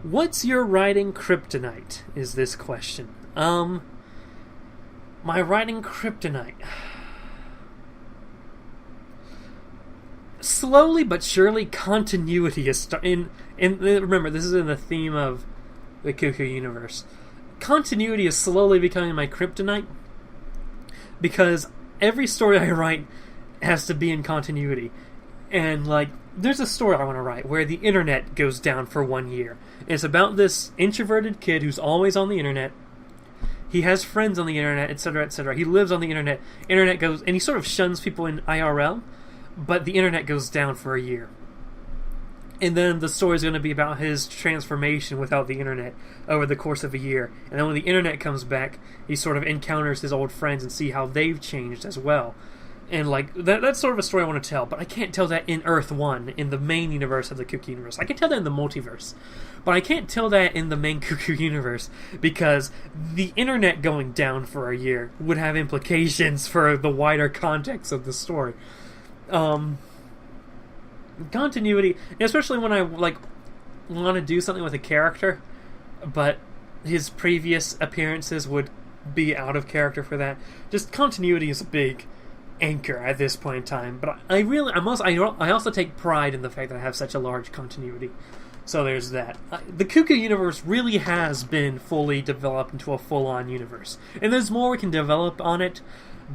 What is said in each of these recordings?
What's your writing kryptonite? Is this question. My writing kryptonite. Slowly but surely, continuity is remember, this is in the theme of the Cuckoo universe. Continuity is slowly becoming my kryptonite because every story I write has to be in continuity. And, like, there's a story I want to write where the internet goes down for 1 year. It's about this introverted kid who's always on the internet. He has friends on the internet, etc., etc. He lives on the internet. Internet goes, and he sort of shuns people in IRL, but the internet goes down for a year. And then the story is going to be about his transformation without the internet over the course of a year. And then when the internet comes back, he sort of encounters his old friends and see how they've changed as well. And, like, that's sort of a story I want to tell, but I can't tell that in Earth 1, in the main universe of the Cuckoo universe. I can tell that in the multiverse, but I can't tell that in the main Cuckoo universe, because the internet going down for a year would have implications for the wider context of the story. Continuity, especially when I, like, want to do something with a character, but his previous appearances would be out of character for that. Just continuity is a big anchor at this point in time, but I also take pride in the fact that I have such a large continuity. So there's that. The Cuckoo universe really has been fully developed into a full-on universe, and there's more we can develop on it,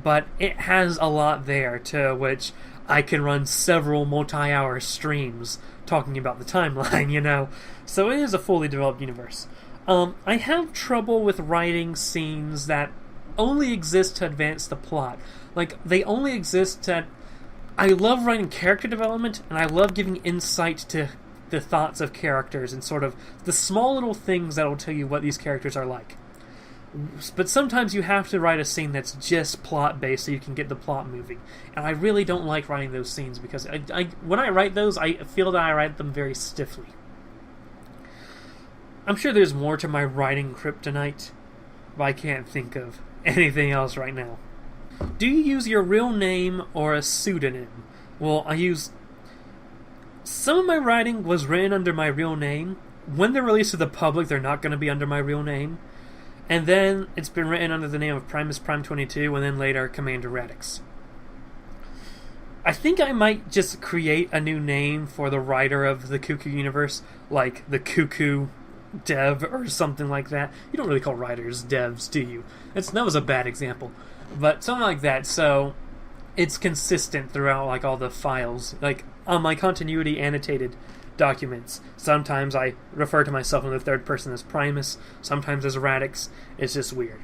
but it has a lot there to which I can run several multi-hour streams talking about the timeline, you know? So it is a fully developed universe. I have trouble with writing scenes that only exist to advance the plot. Like, they only exist to... I love writing character development, and I love giving insight to the thoughts of characters and sort of the small little things that will tell you what these characters are like. But sometimes you have to write a scene that's just plot-based so you can get the plot moving. And I really don't like writing those scenes because when I write those, I feel that I write them very stiffly. I'm sure there's more to my writing kryptonite, but I can't think of anything else right now. Do you use your real name or a pseudonym? Well, I use... Some of my writing was written under my real name. When they're released to the public, they're not going to be under my real name. And then it's been written under the name of Primus Prime 22, and then later Commander Radix. I think I might just create a new name for the writer of the Cuckoo universe, like the Cuckoo Dev or something like that. You don't really call writers devs, do you? That was a bad example. But something like that, so it's consistent throughout, like, all the files. Like, on my continuity annotated documents, sometimes I refer to myself in the third person as Primus, sometimes as Radix. It's just weird.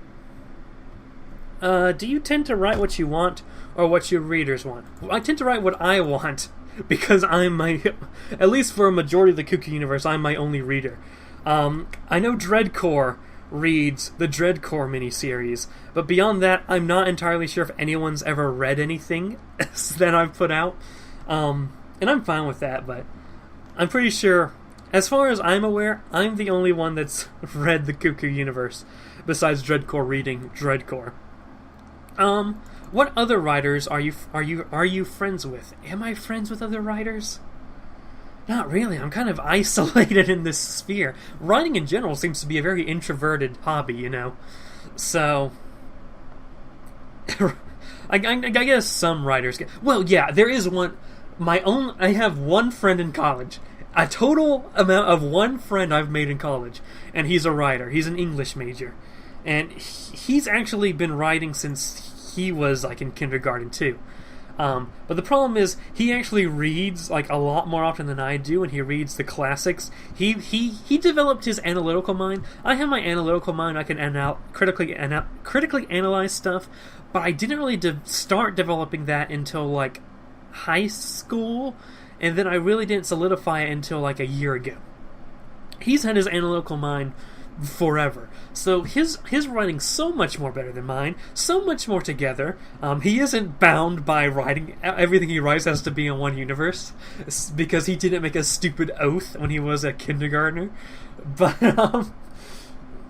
Do you tend to write what you want or what your readers want? Well, I tend to write what I want, because at least for a majority of the Cuckoo universe, I'm my only reader. I know Dreadcore reads the Dreadcore miniseries, but beyond that, I'm not entirely sure if anyone's ever read anything that I've put out. And I'm fine with that, but I'm pretty sure, as far as I'm aware, I'm the only one that's read the Cuckoo universe, besides Dreadcore reading Dreadcore. What other writers are you friends with? Am I friends with other writers? Not really. I'm kind of isolated in this sphere. Writing in general seems to be a very introverted hobby, you know? So... I guess some writers get... Well, yeah, there is one... I have one friend in college. A total amount of one friend I've made in college. And he's a writer. He's an English major. And he's actually been writing since he was, like, in kindergarten, too. But the problem is, he actually reads, like, a lot more often than I do, and he reads the classics. He developed his analytical mind. I have my analytical mind. I can critically analyze stuff, but I didn't really start developing that until, like, high school, and then I really didn't solidify it until, like, a year ago. He's had his analytical mind forever. So his writing's so much more better than mine, so much more together. He isn't bound by writing. Everything he writes has to be in one universe, because he didn't make a stupid oath when he was a kindergartner. But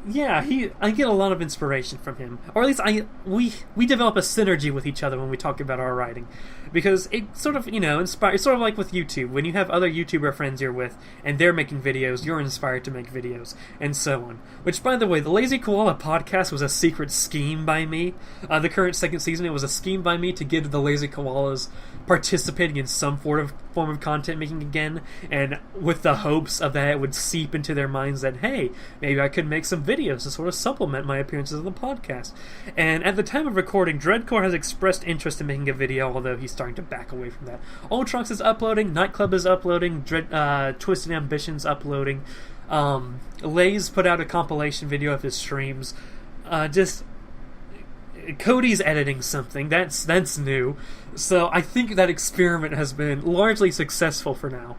Yeah, I get a lot of inspiration from him, or at least we develop a synergy with each other when we talk about our writing, because it sort of inspires. It's sort of like with YouTube, when you have other YouTuber friends you're with and they're making videos, you're inspired to make videos, and so on. Which, by the way, the Lazy Koala podcast was a secret scheme by me. The current second season, it was a scheme by me to get the Lazy Koalas participating in some form of content making again, and with the hopes of that it would seep into their minds that, hey, maybe I could make some videos to sort of supplement my appearances on the podcast. And at the time of recording, Dreadcore has expressed interest in making a video, although he's starting to back away from that. Ultrunks is uploading, Nightclub is uploading, Twisted Ambition's uploading, Lay's put out a compilation video of his streams. Cody's editing something. That's new. So I think that experiment has been largely successful for now.